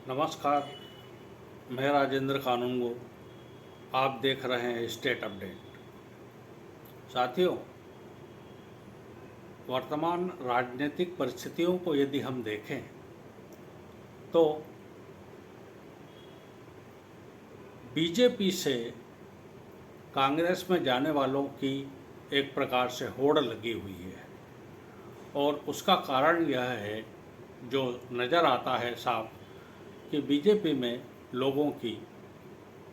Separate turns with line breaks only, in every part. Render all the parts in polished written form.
नमस्कार, मैं राजेंद्र कानूनगो। आप देख रहे हैं स्टेट अपडेट। साथियों, वर्तमान राजनीतिक परिस्थितियों को यदि हम देखें तो बीजेपी से कांग्रेस में जाने वालों की एक प्रकार से होड़ लगी हुई है और उसका कारण यह है, जो नज़र आता है साफ, कि बीजेपी में लोगों की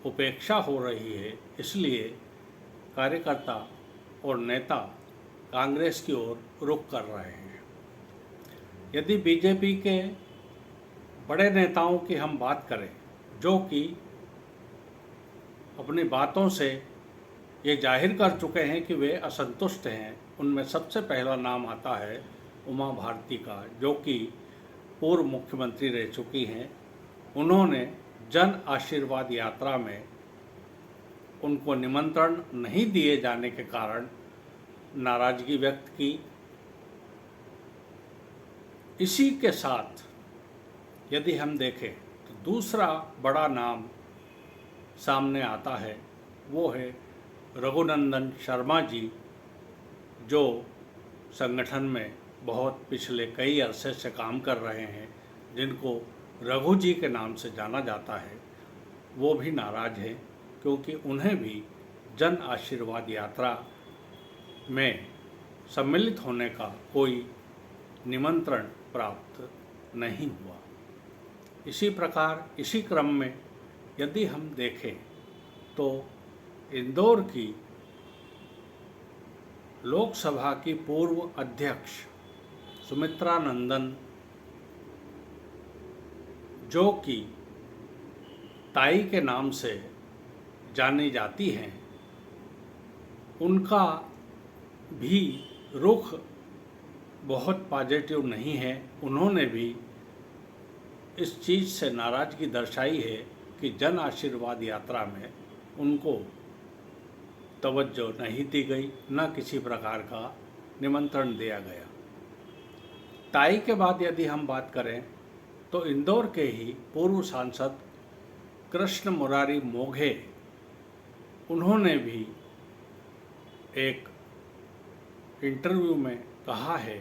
उपेक्षा हो रही है। इसलिए कार्यकर्ता और नेता कांग्रेस की ओर रुख कर रहे हैं। यदि बीजेपी के बड़े नेताओं की हम बात करें, जो कि अपनी बातों से ये जाहिर कर चुके हैं कि वे असंतुष्ट हैं, उनमें सबसे पहला नाम आता है उमा भारती का, जो कि पूर्व मुख्यमंत्री रह चुकी हैं। उन्होंने जन आशीर्वाद यात्रा में उनको निमंत्रण नहीं दिए जाने के कारण नाराजगी व्यक्त की। इसी के साथ यदि हम देखें तो दूसरा बड़ा नाम सामने आता है, वो है रघुनंदन शर्मा जी, जो संगठन में बहुत पिछले कई अरसे से काम कर रहे हैं, जिनको रघु जी के नाम से जाना जाता है। वो भी नाराज हैं क्योंकि उन्हें भी जन आशीर्वाद यात्रा में सम्मिलित होने का कोई निमंत्रण प्राप्त नहीं हुआ। इसी प्रकार इसी क्रम में यदि हम देखें तो इंदौर की लोकसभा की पूर्व अध्यक्ष सुमित्रा नंदन, जो कि ताई के नाम से जानी जाती हैं, उनका भी रुख बहुत पॉजिटिव नहीं है। उन्होंने भी इस चीज़ से नाराज़गी दर्शाई है कि जन आशीर्वाद यात्रा में उनको तवज्जो नहीं दी गई, न किसी प्रकार का निमंत्रण दिया गया। ताई के बाद यदि हम बात करें तो इंदौर के ही पूर्व सांसद कृष्ण मुरारी मोघे, उन्होंने भी एक इंटरव्यू में कहा है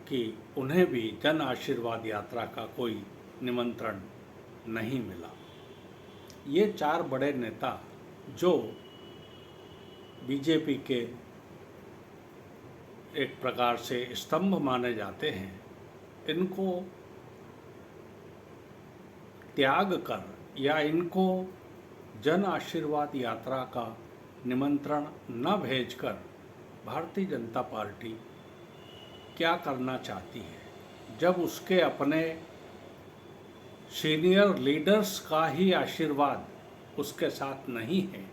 कि उन्हें भी जन आशीर्वाद यात्रा का कोई निमंत्रण नहीं मिला। ये चार बड़े नेता जो बीजेपी के एक प्रकार से स्तंभ माने जाते हैं, इनको त्याग कर या इनको जन आशीर्वाद यात्रा का निमंत्रण न भेजकर भारतीय जनता पार्टी क्या करना चाहती है, जब उसके अपने सीनियर लीडर्स का ही आशीर्वाद उसके साथ नहीं है,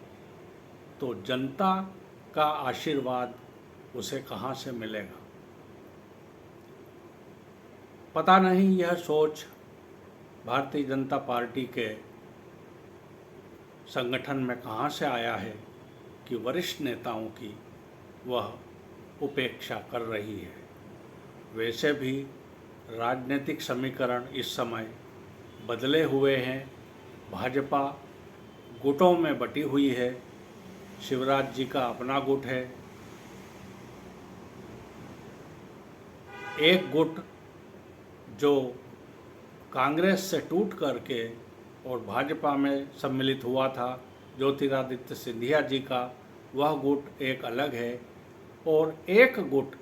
तो जनता का आशीर्वाद उसे कहाँ से मिलेगा। पता नहीं यह सोच भारतीय जनता पार्टी के संगठन में कहाँ से आया है कि वरिष्ठ नेताओं की वह उपेक्षा कर रही है। वैसे भी राजनीतिक समीकरण इस समय बदले हुए हैं। भाजपा गुटों में बटी हुई है। शिवराज जी का अपना गुट है, एक गुट जो कांग्रेस से टूट करके और भाजपा में सम्मिलित हुआ था, ज्योतिरादित्य सिंधिया जी का, वह गुट एक अलग है, और एक गुट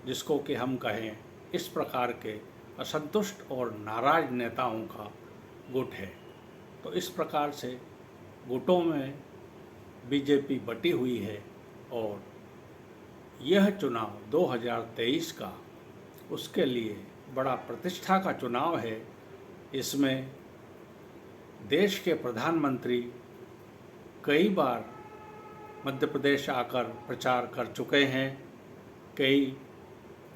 जिसको कि हम कहें इस प्रकार के असंतुष्ट और नाराज नेताओं का गुट है। तो इस प्रकार से गुटों में बीजेपी बटी हुई है और यह चुनाव 2023 का उसके लिए बड़ा प्रतिष्ठा का चुनाव है। इसमें देश के प्रधानमंत्री कई बार मध्य प्रदेश आकर प्रचार कर चुके हैं, कई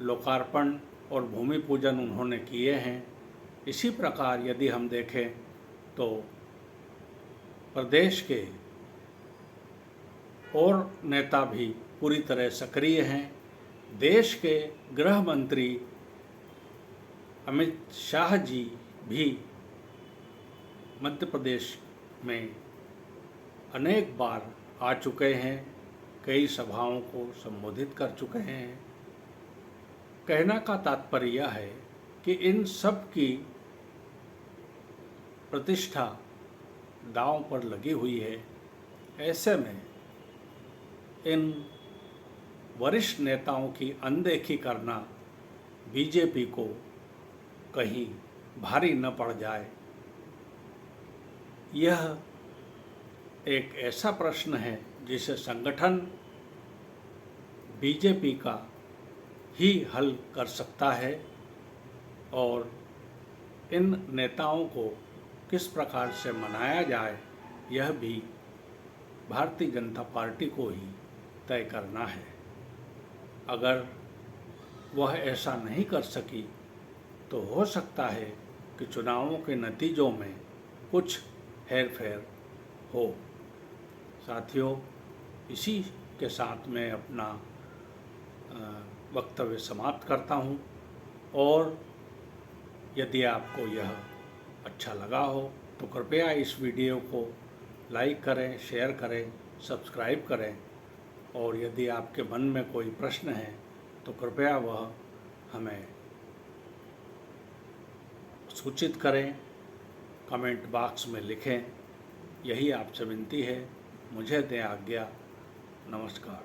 लोकार्पण और भूमि पूजन उन्होंने किए हैं। इसी प्रकार यदि हम देखें तो प्रदेश के और नेता भी पूरी तरह सक्रिय हैं। देश के गृह मंत्री अमित शाह जी भी मध्य प्रदेश में अनेक बार आ चुके हैं, कई सभाओं को संबोधित कर चुके हैं। कहना का तात्पर्य यह है कि इन सब की प्रतिष्ठा दांव पर लगी हुई है। ऐसे में इन वरिष्ठ नेताओं की अनदेखी करना बीजेपी को कहीं भारी न पड़ जाए, यह एक ऐसा प्रश्न है जिसे संगठन बीजेपी का ही हल कर सकता है और इन नेताओं को किस प्रकार से मनाया जाए यह भी भारतीय जनता पार्टी को ही तय करना है। अगर वह ऐसा नहीं कर सकी तो हो सकता है कि चुनावों के नतीजों में कुछ हेरफेर हो। साथियों, इसी के साथ मैं अपना वक्तव्य समाप्त करता हूँ और यदि आपको यह अच्छा लगा हो तो कृपया इस वीडियो को लाइक करें, शेयर करें, सब्सक्राइब करें और यदि आपके मन में कोई प्रश्न है तो कृपया वह हमें सूचित करें, कमेंट बॉक्स में लिखें। यही आपसे विनती है। मुझे दें आज्ञा। नमस्कार।